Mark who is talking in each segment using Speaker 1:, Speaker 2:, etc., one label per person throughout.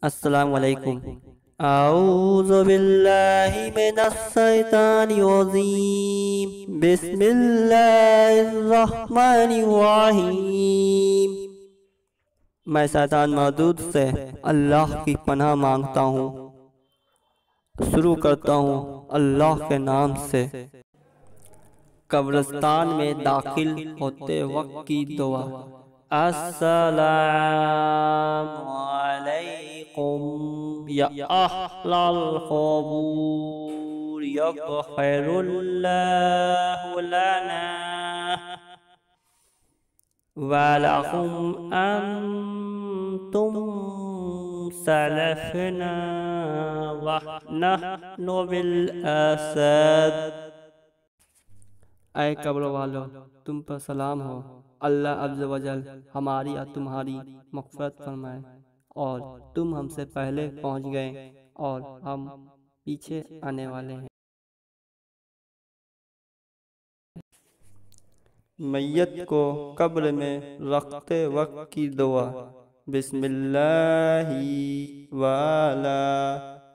Speaker 1: السلام علیکم۔ اعوذ باللہ من الشیطان الرجیم، بسم اللہ الرحمن الرحیم۔ میں شیطان مردود سے اللہ کی پناہ مانگتا ہوں۔ شروع کرتا ہوں اللہ کے نام سے۔ قبرستان میں داخل ہوتے وقت کی دعا۔ السلام علیکم یا اہل القبور، یغفر اللہ لنا ولکم انتم سلفنا ونحن بالاسد۔ اے قبر والو، تم پر سلام ہو۔ اللہ عز و جل ہماری اور تمہاری مغفرت فرمائے، اور تم ہم سے پہلے پہنچ گئے اور ہم پیچھے آنے والے ہیں۔ میت کو قبر میں رکھتے وقت کی دعا۔ بسم اللہ وعلی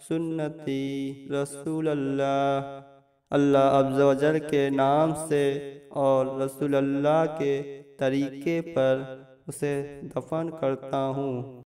Speaker 1: سنتی رسول اللہ۔ اللہ عز و جل کے نام سے اور رسول اللہ کے طریقے پر اسے دفن کرتا ہوں۔